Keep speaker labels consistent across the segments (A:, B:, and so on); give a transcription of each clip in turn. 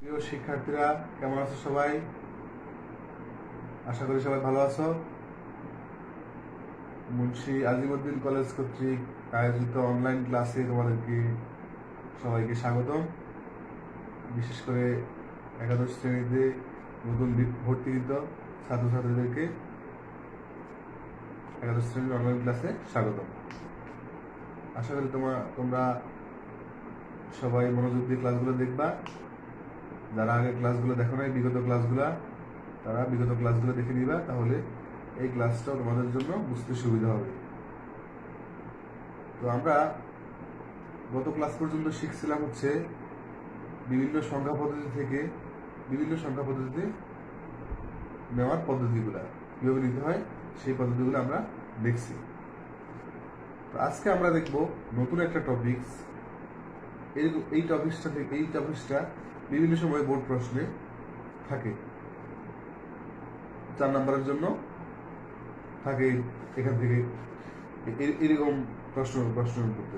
A: প্রিয় শিক্ষার্থীরা, কেমন আছো সবাই? আশা করি সবাই ভালো আছো। মুন্সি আজিমউদ্দিন কলেজ কর্তৃক আয়োজিত অনলাইন ক্লাসে তোমাদেরকে সবাইকে স্বাগতম। বিশেষ করে একাদশ শ্রেণীতে নতুন ভর্তিকৃত ছাত্রছাত্রীদেরকে একাদশ শ্রেণীর অনলাইন ক্লাসে স্বাগতম। আশা করি তোমরা সবাই মনোযোগ দিয়ে ক্লাসগুলো দেখবা। যারা আগে ক্লাসগুলো দেখো নাই, বিগত ক্লাসগুলো, তারা বিগত ক্লাসগুলো দেখে নিবা, তাহলে এই ক্লাসটাও তোমাদের জন্য বুঝতে সুবিধা হবে। তো আমরা গত ক্লাস পর্যন্ত শিখছিলাম হচ্ছে বিভিন্ন সংখ্যা পদ্ধতি থেকে বিভিন্ন সংখ্যা পদ্ধতিতে নেওয়ার পদ্ধতিগুলো কীভাবে নিতে হয় সেই পদ্ধতিগুলো আমরা দেখছি। তো আজকে আমরা দেখব নতুন একটা টপিকস। এই টপিকসটা বিভিন্ন সময় বোর্ড প্রশ্নে থাকে। 4 নম্বরের জন্য থাকে এখান থেকে এরকম প্রশ্ন করতে।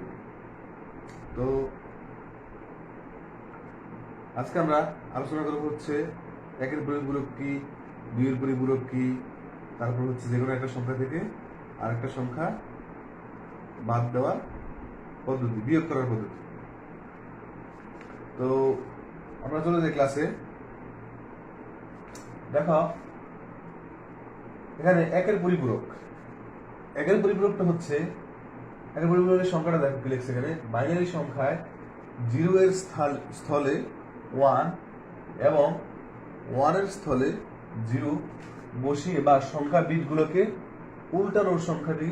A: তো আজকে আমরা আলোচনা করব হচ্ছে 1-এর পরিপূরক কি, 2-এর পরিপূরক কি, তারপর হচ্ছে যে কোনো একটা সংখ্যা থেকে আর একটা সংখ্যা বাদ দেওয়ার পদ্ধতি, বিয়োগ করার পদ্ধতি। তো আমরা চলে যাই ক্লাসে। দেখো এখানে 1-এর পরিপূরক। 1-এর পরিপূরকটা হচ্ছে, 1-এর পরিপূরকের সংখ্যাটা দেখো কি লিখছে এখানে, বাইনারি সংখ্যায় 0 এর স্থলে 1 এবং 1 এর স্থলে 0 বসিয়ে বা সংখ্যা বিটগুলোকে উল্টানোর সংখ্যাটি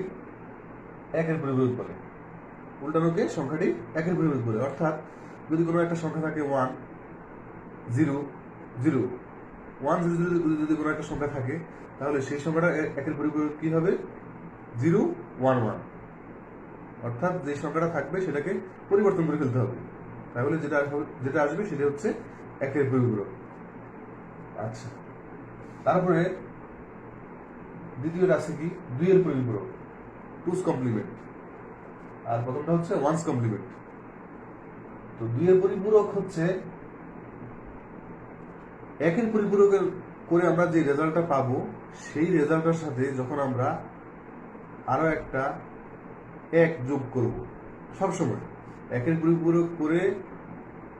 A: 1-এর পরিপূরক বলে। উল্টানোকে সংখ্যাটি 1-এর পরিপূরক বলে। অর্থাৎ যদি কোনো একটা সংখ্যা থাকে 1 0 0 1 0 0 যদি কোনো একটা সংখ্যা থাকে, তাহলে সেই সংখ্যাটা 1-এর পরিপূরক কি হবে? 0 1 1। অর্থাৎ যে সংখ্যাটা থাকবে সেটাকে পরিবর্তন করে ফেলতে হবে, তাহলে যেটা আসবে সেটা হচ্ছে 1-এর পরিপূরক। আচ্ছা, তারপরে দ্বিতীয়টা আছে কি, 2-এর পরিপূরক, 2's কমপ্লিমেন্ট, আর প্রথমটা হচ্ছে 1's কমপ্লিমেন্ট। তো 2-এর পরিপূরক হচ্ছে 1-এর পরিপূরকের করে আমরা যে রেজাল্টটা পাবো, সেই রেজাল্টের সাথে যখন আমরা আরো একটা 1 যোগ করব, সবসময় 1-এর পরিপূরক করে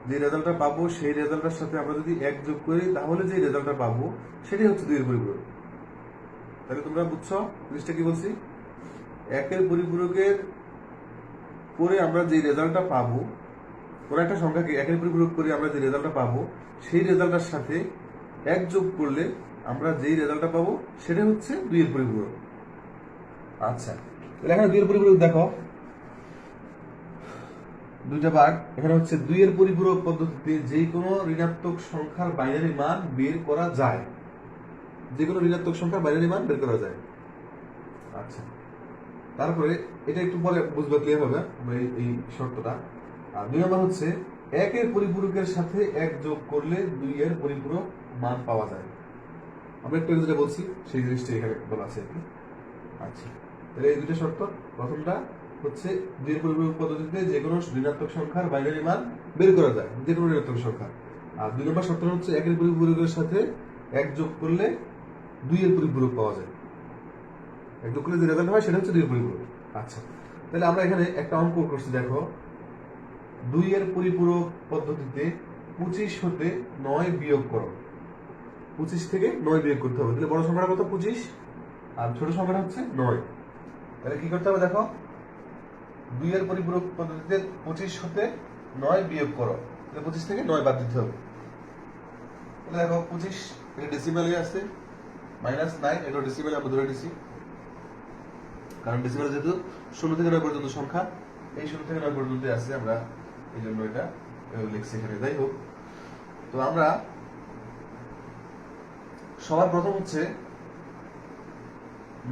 A: যে রেজাল্টটা পাবো সেই রেজাল্টের সাথে আমরা যদি 1 যোগ করি, তাহলে যে রেজাল্টটা পাবো সেটাই হচ্ছে 2-এর পরিপূরক। তাহলে তোমরা বুঝছো জিনিসটা কি বলছি? 1-এর পরিপূরকের করে আমরা যে রেজাল্টটা পাবো, কোন একটা সংখ্যাকে 1-এর পরিপূরক করে আমরা যে রেজাল্টটা পাবো, সেই রেজাল্টের সাথে 1 যোগ করলে আমরা যেই রেজাল্টটা পাবো সেটা হচ্ছে 2-এর পরিপূরক। আচ্ছা, তাহলে এখানে 2-এর পরিপূরক দেখো, দুইটা ভাগ। এখানে হচ্ছে 2-এর পরিপূরক পদ্ধতিতে যে কোনো ঋণাত্মক সংখ্যার বাইনারি মান বের করা যায়। যে কোনো ঋণাত্মক সংখ্যার বাইনারি মান বের করা যায়। আচ্ছা, তারপরে এটা একটু পরে বুঝবে, ক্লিয়ার হবে এই শর্তটা। আর 2 নম্বর হচ্ছে 1-এর পরিপূরকের সাথে 1 যোগ করলে 2-এর পরিপূরক মান পাওয়া যায়। আমরা একটু যেটা বলছি সেই জিনিসটা এখানে বলা আছে আর কি। আচ্ছা, তাহলে এই দুটো শর্ত। প্রথমটা হচ্ছে 2-এর পরিপূরক পদ্ধতিতে যে কোনো ঋণাত্মক সংখ্যার বাইনারি মান বের করা যায়, যে কোনো ঋণাত্মক সংখ্যা। আর 2 নম্বর শর্ত হচ্ছে 1-এর পরিপূরকের সাথে 1 যোগ করলে 2-এর পরিপূরক পাওয়া যায়। 1 যোগ করলে যে রেজাল্ট হয় সেটা হচ্ছে 2-এর পরিপূরক। আচ্ছা, তাহলে আমরা এখানে একটা অঙ্ক করছি, দেখো 2-এর পরিপূরক পদ্ধতিতে 25 হতে 9 বিয়োগ করো। 25 থেকে 9 বিয়োগ করতে হবে। তাহলে বড় সংখ্যাটা কত? 25, আর ছোট সংখ্যাটা হচ্ছে 9। তাহলে কি করতে হবে দেখো, 2-এর পরিপূরক পদ্ধতিতে 25 হতে 9 বিয়োগ করো। তাহলে 25 থেকে 9 বাদ দিতে হবে। তাহলে দেখো 25 এটা ডেসিমালে আছে, -9 এটা ডেসিমালে আমরা ধরে নিছি, কারণ ডেসিমালে যেহেতু 0 থেকে 9 পর্যন্ত সংখ্যা, এই 0 থেকে 9 পর্যন্ত আছে, আমরা এই জন্য এটা লিখছি এখানে। যাই হোক, তো আমরা সবার প্রথম হচ্ছে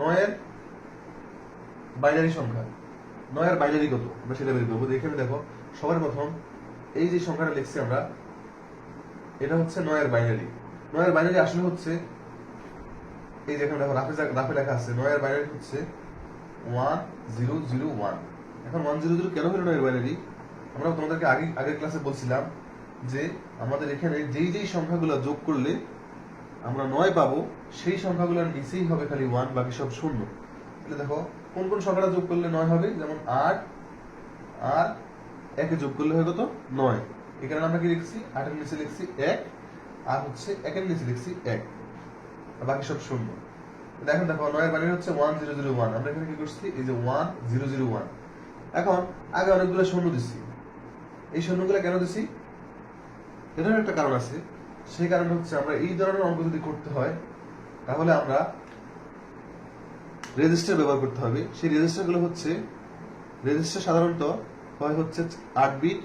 A: 9-এর বাইনারি সংখ্যা, 9-এর বাইনারি কত আমরা সেটা বের করবো। এখানে দেখো সবার প্রথম এই যে সংখ্যাটা লিখছি আমরা, এটা হচ্ছে 9-এর বাইনারি। 9-এর বাইনারি আসলে হচ্ছে এই যে এখানে দেখো রাফে লেখা আছে, 9-এর বাইনারি হচ্ছে 1001। এখন 100 কেন হলো 9-এর বাইনারি? আমরা তোমাদেরকে আগের ক্লাসে বলছিলাম যে আমাদের এখানে যেই যেই সংখ্যাগুলো যোগ করলে আমরা 9 পাবো সেই সংখ্যাগুলোর নিচেই হবে খালি 1, বাকি সব শূন্য। তাহলে দেখো কোন কোন সংখ্যাটা যোগ করলে 9 হবে, যেমন 8 আর 1 যোগ করলে হয় কত 9। এখানে আমরা কি লিখছি 8 এর নিচে লিখছি 1 আর হচ্ছে 1 এর নিচে লিখছি 1, বাকি সব শূন্য। এখন দেখো 9 এর বাইনারি হচ্ছে 1001, আমরা এখানে কি করছি এই যে 1001। এখন আগে অনেকগুলো শূন্য দিছি, এই শূন্যগুলো কেন দিছি এটার একটা কারণ আছে। সেই কারণটা হচ্ছে আমরা এই ধরনের অঙ্ক যদি করতে হয় তাহলে আমরা রেজিস্টার ব্যবহার করতে হবে। সেই রেজিস্টারগুলো হচ্ছে রেজিস্টার সাধারণত হয় হচ্ছে 8 বিট,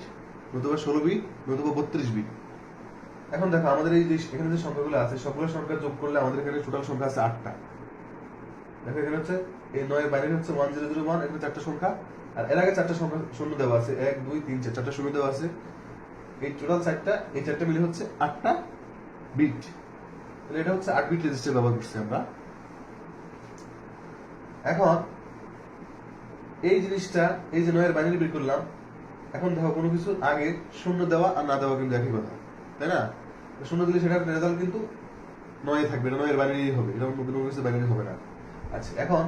A: নতুবা 16 বিট, নতুবা 32 বিট। এখন দেখো আমাদের এই যে এখানে যে সংখ্যাগুলো আছে সবগুলো সংখ্যা যোগ করলে আমাদের এখানে টোটাল সংখ্যা আছে 8টা। দেখো এখানে হচ্ছে এই 9 এর বাইনারি হচ্ছে 1001, এখানে 4টা সংখ্যা, আর এর আগে 4টা সংখ্যা শূন্য দেওয়া আছে, 1 2 3 4, 4টা শূন্য দেওয়া আছে। এই টোটাল 4টা, এই 4টা মিলে হচ্ছে 8টা বিট। তাহলে এটা হচ্ছে 8 বিট রেজিস্টার ব্যবহার করছি আমরা। এখন এই জিনিসটা এই যে 9 এর বাইনারি বের করলাম, এখন দেখো কোনো কিছু আগে শূন্য দেওয়া আর না দেওয়া কিন্তু একই কথা, তাই না? শূন্য দিলে সেটার রেজাল্ট কিন্তু 9 থাকবে না, 9 এর বাইনারি হবে, এটা অন্য কোনো কিছু বাইনারি হবে না। আচ্ছা, এখন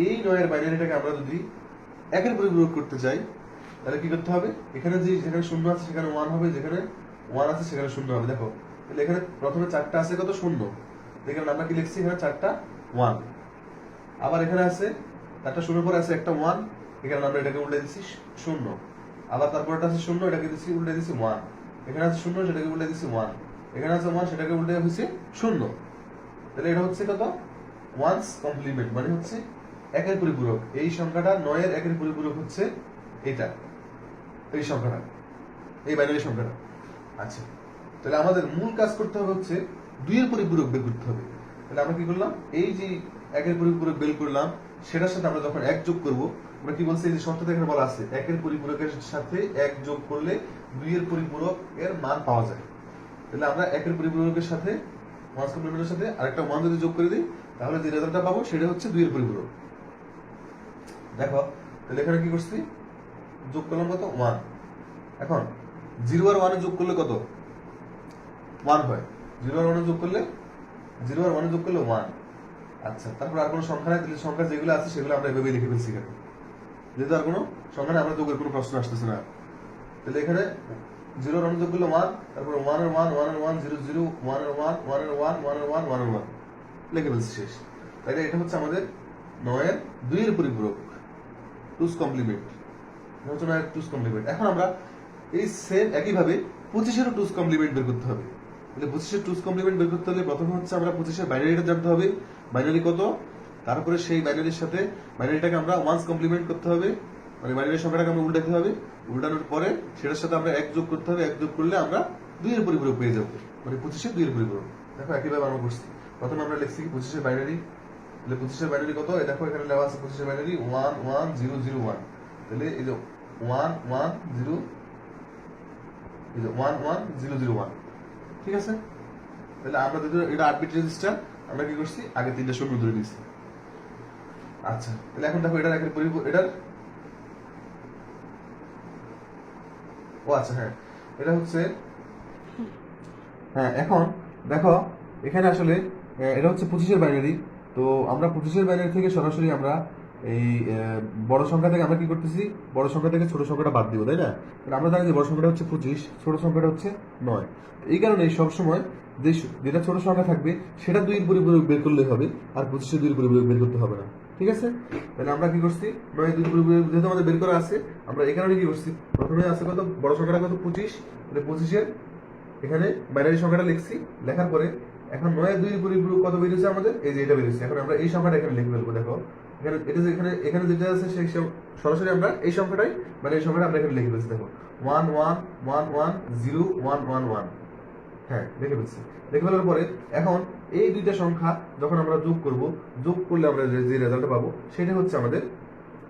A: এই 9 এর বাইনারিটাকে আমরা যদি 1 এর পরিপূরক করতে চাই তাহলে কি করতে হবে? এখানে যেখানে শূন্য আছে সেখানে 1 হবে, যেখানে 1 আছে সেখানে শূন্য হবে। দেখো তাহলে এখানে প্রথমে 4টা আছে কত শূন্য, এখানে আমরা কি লিখছি এখানে 4টা 1। আবার এখানে আছে 4টা শূন্য পরে আছে একটা 1, এখানে আমরা এটাকে উল্টে দিচ্ছি শূন্য। আবার তারপরটা আছে শূন্য, এটাকে দিচ্ছি উল্টে দিচ্ছি 1। এখানে আছে শূন্য, সেটাকে উল্টে দিচ্ছি 1। এখানে আছে 1, সেটাকে উল্টে হচ্ছে শূন্য। তাহলে এটা হচ্ছে কত ওয়ান্স কমপ্লিমেন্ট, মানে হচ্ছে 1 এর পরিপূরক। এই সংখ্যাটা 9 এর 1 এর পরিপূরক হচ্ছে এটা, এই সংখ্যাটা, এই বাইনারি সংখ্যাটা। আচ্ছা, তাহলে আমাদের মূল কাজ করতে হবে হচ্ছে 2 এর পরিপূরক বের করতে হবে। তাহলে আমরা কি করলাম, এই যে 1 এর পরিপূরক বের করলাম সেটার সাথে আমরা যখন 1 যোগ করব, আমরা কি বলছি এই যে শর্তটা এখানে বলা আছে 1 এর পরিপূরকের সাথে 1 যোগ করলে 2 এর পরিপূরক এর মান পাওয়া যায়। তাহলে আমরা 1 এর পরিপূরকের সাথে ওয়ান্স কমপ্লিমেন্টের সাথে আরেকটা 1 যদি যোগ করে দিই তাহলে যে রেজাল্টটা পাবো সেটা হচ্ছে 2 এর পরিপূরক। দেখো তাহলে এখানে কি করছি, যোগ করলাম কত 1। এখন 0 আর 1 যোগ করলে কত 1 হয়, 0 আর 1 যোগ করলে 0 আর 1 যোগ করলে 1। আচ্ছা, তারপর আর কোনো সংখ্যা নাই, তাহলে সংখ্যা যেগুলো আছে সেগুলো আমরা এভাবে লিখে ফেলছি এখানে, যেহেতু আর কোনো সংখ্যা নেই আমরা যোগের কোনো প্রশ্ন আসতেছে না। তাহলে এখানে 0 আর 1 যোগ করলে 1, তারপর 1 আর 1 1 আর 1 0 0 1 আর 1 1 আর 1 1 আর 1 1 আর 1 লিখে ফেলছি, শেষ। তাহলে এটা হচ্ছে আমাদের 9 এর 2 এর পরিপূরক, টুস কমপ্লিমেন্ট। এটা হচ্ছে 9 এর টুস কমপ্লিমেন্ট। এখন আমরা এই সেম একইভাবে 25 এরও টুস কমপ্লিমেন্ট বের করতে হবে। তাহলে 25 এর টুস কমপ্লিমেন্ট বের করতে হলে প্রথমে হচ্ছে আমরা 25 এর বাইনারিটা জানতে হবে, বাইনারি কত, তারপরে সেই বাইনারির সাথে বাইনারিটাকে আমরা ওয়ান্স কমপ্লিমেন্ট করতে হবে, মানে বাইনারির সংখ্যাটাকে আমরা উল্টাতে হবে, উল্টানোর পরে সেটার সাথে আমরা 1 যোগ করতে হবে, 1 যোগ করলে আমরা 2 এর পরিপূরক পেয়ে যাবো, মানে 25 এর 2 এর পরিপূরক। দেখো একইভাবে আমরা করছি, প্রথমে আমরা লিখছি 25 এর বাইনারি। তাহলে 25 এর বাইনারি কত, এই দেখো এখানে লেখা আছে 25 এর বাইনারি 1 1 0 0 1। তাহলে এই যে 1 1 0, এই যে 1 1 0 0 1, ঠিক আছে? তাহলে আমরা যদি এটা 8 বিট রেজিস্টার, আমরা কি করছি আগে 3টা শূন্য ধরে নিয়েছি। আচ্ছা, তাহলে এখন দেখো এটার একের পরিপূরক, এটার আচ্ছা হ্যাঁ, এটা হচ্ছে হ্যাঁ। এখন দেখো এখানে আসলে এটা হচ্ছে 25 এর বাইনারি। তো আমরা 25 এর বাইনারি থেকে সরাসরি আমরা এই বড় সংখ্যা থেকে আমরা কি করতেছি, বড় সংখ্যা থেকে ছোট সংখ্যাটা বাদ দিব, তাই না? তাহলে আমরা জানি যে বড় সংখ্যাটা হচ্ছে 25, ছোট সংখ্যাটা হচ্ছে 9। এই কারণে সবসময় যেটা ছোট সংখ্যা থাকবে সেটা 2 এর পরিপূরক বের করলে হবে, আর 25 এর 2 এর পরিপূরক বের করতে হবে না, ঠিক আছে? তাহলে আমরা কি করছি, 9 এর 2 এর পরিপূরক যেহেতু আমাদের বের করা আছে, আমরা এই কারণে কি করছি, প্রথমে আছে কত বড় সংখ্যাটা কত 25, তাহলে 25 এর এখানে বাইনারি সংখ্যাটা লিখছি, লেখার পরে এখন 9 এর 2 এর পরিপূরক কত বেরিয়েছে আমাদের, এই যে এটা বেরিয়েছে। এখন আমরা এই সংখ্যাটা এখানে লিখে ফেলবো। দেখো এখানে এটা যে এখানে যেটা আছে সেই সরাসরি আমরা এই সংখ্যাটাই, মানে এই সংখ্যাটা আমরা এখানে লিখে ফেলছি। দেখো 1 1 1 1 0 1 1 1, হ্যাঁ লিখে ফেলছি। লিখে ফেলার পরে এখন এই দুইটা সংখ্যা যখন আমরা যোগ করব, যোগ করলে আমরা যে রেজাল্টটা পাবো সেটা হচ্ছে আমাদের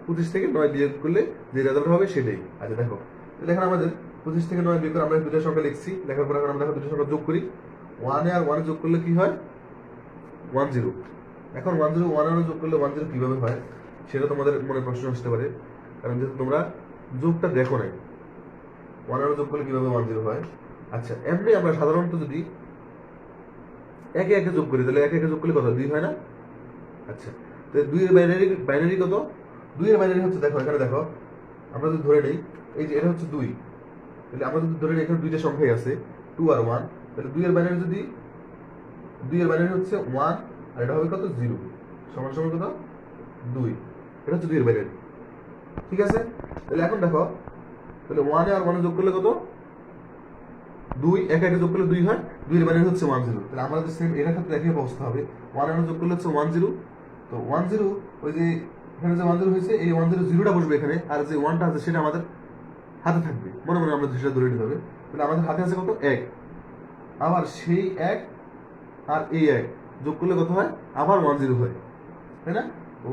A: 25 থেকে 9 বিয়োগ করলে যে রেজাল্ট হবে সেটাই। আচ্ছা দেখো, এখানে আমাদের 25 থেকে 9 বিয়োগ করে আমরা দুইটা সংখ্যা লিখছি, লেখার পরে এখন আমরা দেখো দুইটা সংখ্যা যোগ করি। 1 আর 1 যোগ করলে কি হয় 10। এখন 10 1 আর যোগ করলে 10 কিভাবে হয় সেটা তোমাদের মনে প্রশ্ন আসতে পারে, কারণ যেহেতু তোমরা যোগটা দেখো নাই। 1 আর যোগ করলে কিভাবে 10 হয়, আচ্ছা, এমনি আমরা সাধারণত যদি একে একে যোগ করি তাহলে একে একে যোগ করলে কত, 2 হয় না? আচ্ছা, তো 2 এর বাইনারি কত? 2 এর বাইনারি হচ্ছে, দেখো এখানে দেখো, আমরা যদি ধরে নেই এই যে এটা হচ্ছে 2, তাহলে আমরা যদি ধরে নিই এখানে দুইটা সংখ্যাই আছে 2 আর 1, তাহলে 2 এর বাইনারি যদি 2 এর বাইনারি হচ্ছে 1 আর এটা হবে কত, 0 সমান সমান কত, 2। এটা হচ্ছে 2 এর বাইনারি, ঠিক আছে? তাহলে এখন দেখো, তাহলে 1 আর 1 যোগ করলে কত, 2, একে একে যোগ করলে 2 হয়, 2 এর বাইনারি হচ্ছে 1 0। তাহলে আমাদের সেম এটার ক্ষেত্রে একই অবস্থা হবে, 1 আর 1 যোগ করলে হচ্ছে 1 0। তো 1 0, ওই যে এখানে যে 1 0 হয়েছে, এই 1 0 0টা বসবে এখানে, আর যে 1টা আছে সেটা আমাদের হাতে থাকবে, মনে মনে আমরা সেটা ধরে নিতে হবে। তাহলে আমাদের হাতে আছে কত, 1, আবার সেই 1 আর এই 1 যোগ করলে কত হয়, আবার 1 0 হয়, তাই না?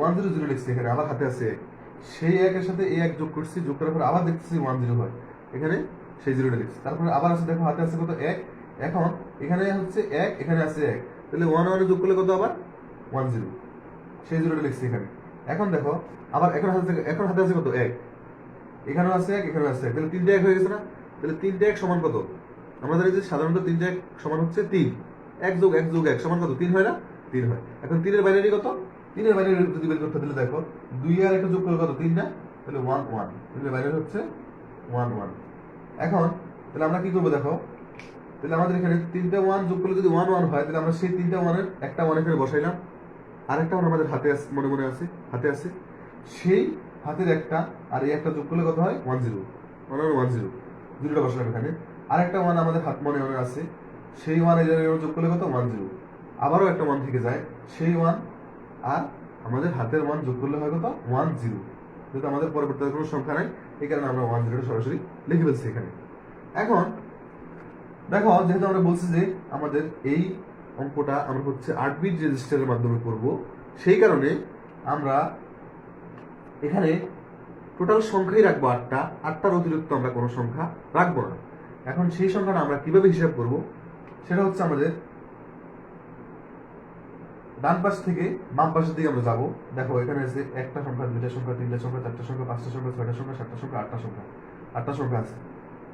A: 1 0 0 লিখছি এখানে, আবার হাতে আছে 1, সেই 1 এর সাথে এই 1 যোগ করছি, যোগ করার পর আবার দেখতেছি 1 0 হয়, এখানে সেই 0টা লিখছি, তারপরে আবার আছে দেখো হাতে আছে কত, 1, এখন এখানে হচ্ছে 1, এখানে আছে 1, তাহলে 1 1 যোগ করলে কত, আবার 1 0, সেই 0টা লিখছি এখানে। এখন দেখো আবার এখন হাতে আছে কত, 1, এখানেও আছে 1, এখানেও আছে 1, তাহলে 3টা 1 হয়ে গেছে না? তাহলে 3টা 1 সমান কত, আমাদের এই যে সাধারণত 3টা 1 সমান হচ্ছে 3, 1 যোগ 1 যোগ 1 সমান কত, 3 হয় না? 3 হয়। এখন 3 এর বাইনারি কত, 3 এর বাইনারি যদি বের করতে, দিলে দেখো 2 আর 1 যোগ করলে কত, 3 না? তাহলে 1 1, 3 এর বাইনারি হচ্ছে 1 1। এখন তাহলে আমরা কি করবো দেখো, তাহলে আমাদের এখানে 3টা 1 যোগ করলে যদি 1 1 হয়, তাহলে আমরা সেই 3টা 1 এর একটা 1 এখানে বসাইলাম, আরেকটা 1 আমাদের হাতে আছে, মনে মনে আছে, হাতে আছে, সেই হাতের একটা আর এই একটা যোগ করলে কত হয়, 1 0, 1 1 0, 0টা বসালাম এখানে, আরেকটা 1 আমাদের হাত মনে মনে আছে, সেই 1 এর যোগ করলে কত, 1 0, আবারও একটা 1 থেকে যায়, সেই 1 আর আমাদের হাতের 1 যোগ করলে হয় কত, 1 0, যেহেতু আমাদের পরবর্তী কোনো সংখ্যা নাই, এই কারণে আমরা 1 0টা সরাসরি লিখে ফেলছি এখানে। এখন দেখো, যেহেতু আমরা বলছি যে আমাদের এই অঙ্কটা আমরা হচ্ছে 8 বিট রেজিস্টারের মাধ্যমে করব, সেই কারণে আমরা এখানে টোটাল সংখ্যাই রাখবো 8টা, 8টার অতিরিক্ত আমরা কোনো সংখ্যা রাখবো না। এখন সেই সংখ্যাটা আমরা কিভাবে হিসাব করব, সেটা হচ্ছে আমাদের ডান পাশ থেকে বাম পাশের দিকে আমরা যাবো। দেখো এখানে আছে একটা সংখ্যা, দুইটা সংখ্যা, তিনটা সংখ্যা, চারটা সংখ্যা, পাঁচটা সংখ্যা, ছয়টা সংখ্যা, সাতটা সংখ্যা, আটটা সংখ্যা, 8টা সংখ্যা আছে।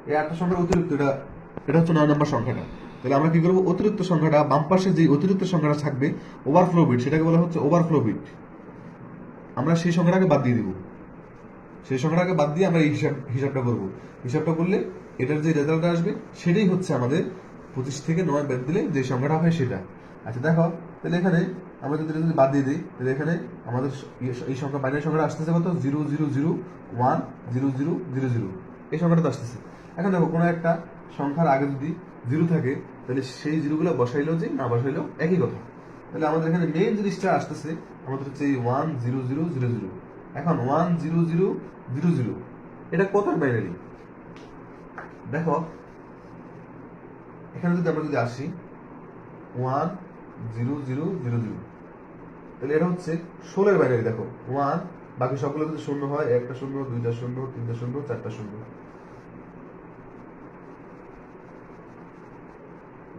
A: এই 8টা সংখ্যার অতিরিক্ত এটা হচ্ছে 9 নম্বর সংখ্যাটা। তাহলে আমরা কি করবো, অতিরিক্ত সংখ্যাটা, বাম পাশে যে অতিরিক্ত সংখ্যাটা থাকবে ওভারফ্লো বিট, সেটাকে বলা হচ্ছে ওভারফ্লো বিট, আমরা সেই সংখ্যাটাকে বাদ দিয়ে দিব। সেই সংখ্যাটাকে বাদ দিয়ে আমরা এই হিসাবটা করবো। হিসাবটা করলে এটার যে রেজাল্টটা আসবে সেটাই হচ্ছে আমাদের 25 থেকে 9 বাদ দিলে যে সংখ্যাটা হয় সেটা। আচ্ছা দেখো, তাহলে এখানে আমরা যদি বাদ দিয়ে দিই, তাহলে এখানে আমাদের এই সংখ্যা, বাইনারি সংখ্যাটা আসতেছে কত, 0 0 0 1 0 0 0 0, এই সংখ্যাটা আসতেছে। এখন দেখো কোনো একটা সংখ্যার আগে যদি 0 থাকে, তাহলে সেই 0গুলো বসাইলেও যে না বসাইলেও একই কথা। তাহলে আমাদের এখানে মেইন জিনিসটা আসতেছে আমাদের হচ্ছে এই 1 0 0 0 0। এখন 1 0 0 0 0 এটা কত বাইনারি, দেখো এখানে যদি আমরা আসি 1 0 0 0 0, তাহলে এটা হচ্ছে 16 এর বাইনারি। দেখো 1, বাকি সবগুলো যদি শূন্য হয়, একটা শূন্য, দুইটা শূন্য, তিনটা শূন্য, চারটা শূন্য,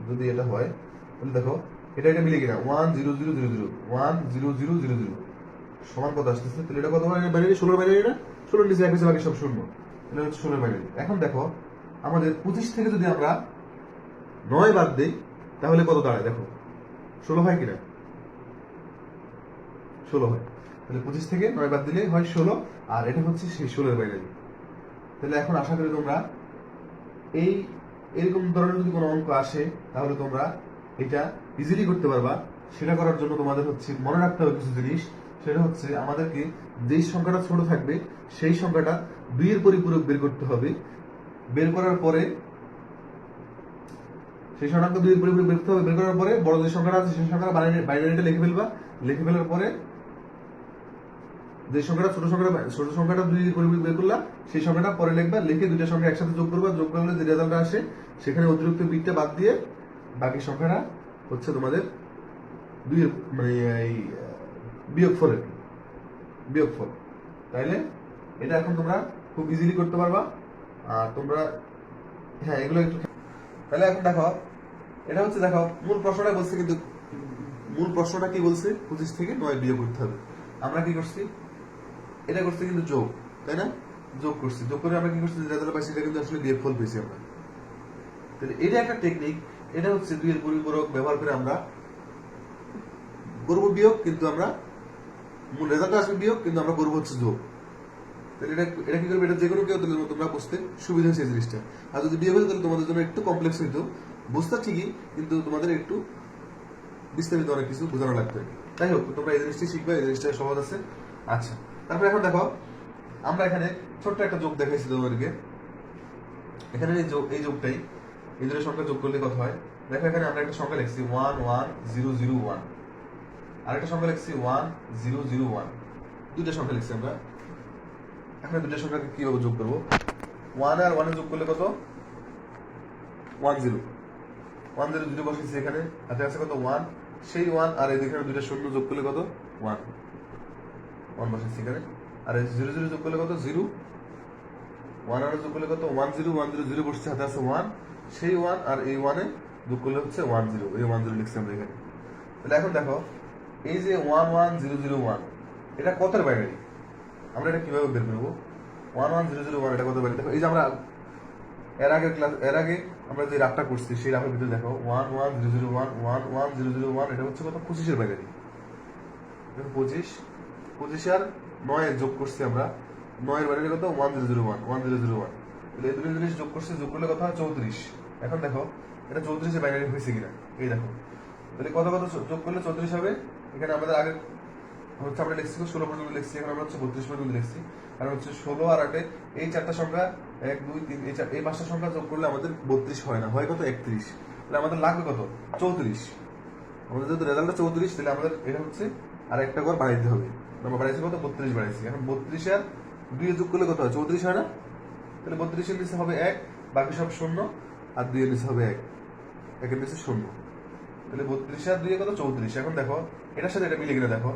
A: যদি এটা হয় তাহলে দেখো এটা মিলে কিনা, 1 0 0 0 0 1 0 0 0 0 সমান কত আসতেছে, তাহলে এটা কত বাইনারি, 16 বাইনারি না, 16 নিচে এক হচ্ছে, বাকি সব শূন্য, তাহলে হচ্ছে 16 বাইনারি। এখন দেখো আমাদের 25 থেকে যদি আমরা 9 বাদ দেই তাহলে কত দাঁড়ায়, দেখো 16 হয় কিনা, 16 হয়। তাহলে 25 থেকে 9 বাদ দিলে হয় 16, আর এটা হচ্ছে সেই 16 এর বাইনারি। তাহলে এখন আশা করি তোমরা এরকম ধরনের যদি কোনো অঙ্ক আসে তাহলে তোমরা এটা ইজিলি করতে পারবা। সেটা করার জন্য তোমাদের হচ্ছে মনে রাখতে হবে কিছু জিনিস, সেটা হচ্ছে আমাদেরকে যেই সংখ্যাটা ছোট থাকবে সেই সংখ্যাটা 2 এর পরিপূরক বের করতে হবে। বের করার পরে সেই সংখ্যাটা 2 এর পরিপূরক বের করতে হবে। বের করার পরে বড় যে সংখ্যাটা আছে সেই সংখ্যাটা বাইনারিটা লিখে ফেলবা। লিখে ফেলার পরে যে সংখ্যাটা ছোট সংখ্যাটা 2 এর পরিপূরক বের করলা, সেই সংখ্যাটা পরে লিখবা, লিখে দুইটা সংখ্যা একসাথে যোগ করবা, যোগ করলে যে রেজাল্টটা আসে সেখানে অতিরিক্ত বিটটা বাদ দিয়ে বাকি সংখ্যাটা হচ্ছে তোমাদের 2 এর মানে এই বিয়োগফল। তাইলে এটা এখন তোমরা খুব ইজিলি করতে পারবা। আর তোমরা হ্যাঁ এগুলো একটু, তাহলে এখন দেখো এটা হচ্ছে, দেখো মূল প্রশ্নটা বলছে, কিন্তু মূল প্রশ্নটা কি বলছে, 25 থেকে 9 বিয়োগ করতে হবে। আমরা কি করছি, এটা করছি কিন্তু যোগ, তাই না, যোগ করছি, যোগ করে আমরা কি করছি, রেজাল্ট পাইছি, এটা কিন্তু আসলে বিয়োগফল পেয়েছি আমরা। তাহলে এটা একটা টেকনিক। এটা হচ্ছে 2 এর পরিপূরক ব্যবহার করে আমরা করব বিয়োগ, কিন্তু আমরা রেজাল্ট আসবে বিয়োগ, কিন্তু আমরা করবো হচ্ছে যোগ। তাহলে এটা কি করবে, এটা যে কোনো কেউ তাহলে তোমরা বুঝতে সুবিধা হচ্ছে এই জিনিসটা। আর যদি বিয়োগ হতো তাহলে তোমাদের জন্য একটু কমপ্লেক্স হইতো, বুঝতে ঠিকই কিন্তু তোমাদের একটু বিস্তারিত অনেক কিছু বোঝানো লাগতো। যাই হোক, তোমরা এই জিনিসটি শিখবে, এই জিনিসটা সহজ আছে। আচ্ছা, তারপরে এখন দেখো, আমরা এখানে ছোট্ট একটা যোগ দেখাইছি তোমাদেরকে। এখানে এই যোগটাই, এই দুটো সংখ্যা যোগ করলে কত হয় দেখো। এখানে আমরা একটা সংখ্যা লিখছি 11001, আরেকটা সংখ্যা লিখছি 1001, দুইটা সংখ্যা লিখছি আমরা। এখন দুইটা সংখ্যাকে কিভাবে যোগ করবো? 1 আর 1 যোগ করলে কত? 10। 10 দুটো বসেছি এখানে, হাতে আছে কত? 1। সেই 1 আর এখানে দুইটা শূন্য যোগ করলে কত? 1 বসেছি এখানে। আর 0 যোগ করলে কত? 0। 1 আর যোগ করলে কত? 10 বসছে, হাতে আছে 1। সেই 1 আর এই 1 এ যোগ করলে হচ্ছে 10, এই 10 লিখছি আমরা এখানে। তাহলে এখন দেখো, এই যে 11001 এটা কতের বাইনারি? আমরা এটা কিভাবে বের করবো? 11001 এটা কত বাইনারি? দেখো, এই যে আমরা এর আগে আমরা যে রাফটা করছি, সেই রাফের ভিতরে দেখো 11001 এটা হচ্ছে কত? 25 এর বাইনারি। 25 আর 9 এর যোগ করছি আমরা, 9 এর বাইনারি কত? 1001। তাহলে এই দুটো জিনিস যোগ করছি, যোগ করলে কত হয়? 34। এখন দেখো এটা 34 এর বাইনারি হয়েছে কিনা, এই দেখো। তাহলে কত যোগ করলে 34 হবে? এখানে আমাদের আগে হচ্ছে আমরা লিখছি 16 পর্যন্ত লিখছি, এখন আমরা হচ্ছে 32 পর্যন্ত লিখছি। কারণ হচ্ছে 16 আর 8 এই চারটা সংখ্যা, 1 2 3 এই পাঁচটা সংখ্যা যোগ করলে আমাদের 32 হয় না, হয় কত? 31। তাহলে আমাদের লাগবে কত? 34। আমাদের যেহেতু রেজাল্টটা 34, তাহলে আমাদের এটা হচ্ছে আর একটা ঘর বাড়াইতে হবে। আমরা বাড়াইছি কত? 32 বাড়াইছি। এখন 32 আর 2 যোগ করলে কত হয়? 34 হয় না? তাহলে 32 এর নিচে হবে 1, বাকি সব শূন্য, আর 2 এর নিচে হবে 1, 1 এর নিচে শূন্য। তাহলে 32 আর 2 কত? 34। এখন দেখো এটার সাথে এটা মিলে কিনা দেখো,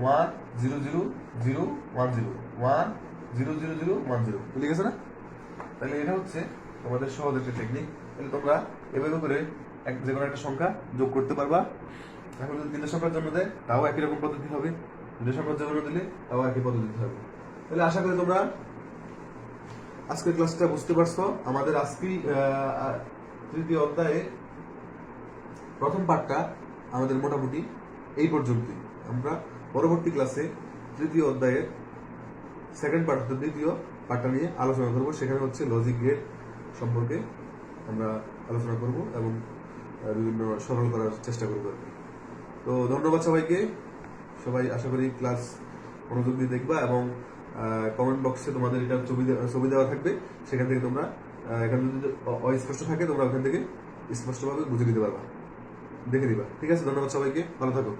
A: 1000110 বুঝে গেছে না? তাহলে এটা হচ্ছে তোমাদের সহজ একটা টেকনিক। তাহলে তোমরা এভাবে করে যে কোনো একটা সংখ্যা যোগ করতে পারবা। এখন যদি 3 সংখ্যার জন্য দেয় তাও একই রকম পদ্ধতি হবে, 2 সংখ্যার জন্য দিলে তাও একই পদ্ধতি হবে। তাহলে আশা করি তোমরা আজকের ক্লাসটা বুঝতে পারছো। আমাদের আজকেই তৃতীয় অধ্যায়ে প্রথম পার্টটা আমাদের মোটামুটি এই পর্যন্তই। আমরা পরবর্তী ক্লাসে তৃতীয় অধ্যায়ের সেকেন্ড পার্ট, দ্বিতীয় পার্টটা নিয়ে আলোচনা করব। সেখানে হচ্ছে লজিক গেট সম্পর্কে আমরা আলোচনা করব এবং বিভিন্ন সরল করার চেষ্টা করব। তো ধন্যবাদ সবাইকে। সবাই আশা করি ক্লাস মনোযোগ দিয়ে দেখবা, এবং কমেন্ট বক্সে তোমাদের এটা ছবি দেওয়া থাকবে, সেখান থেকে তোমরা এখানে যদি অস্পষ্ট থাকে তোমরা ওখান থেকে স্পষ্টভাবে বুঝে নিতে পারবা, দেখে দিবা। ঠিক আছে, ধন্যবাদ সবাইকে, ভালো থাকো।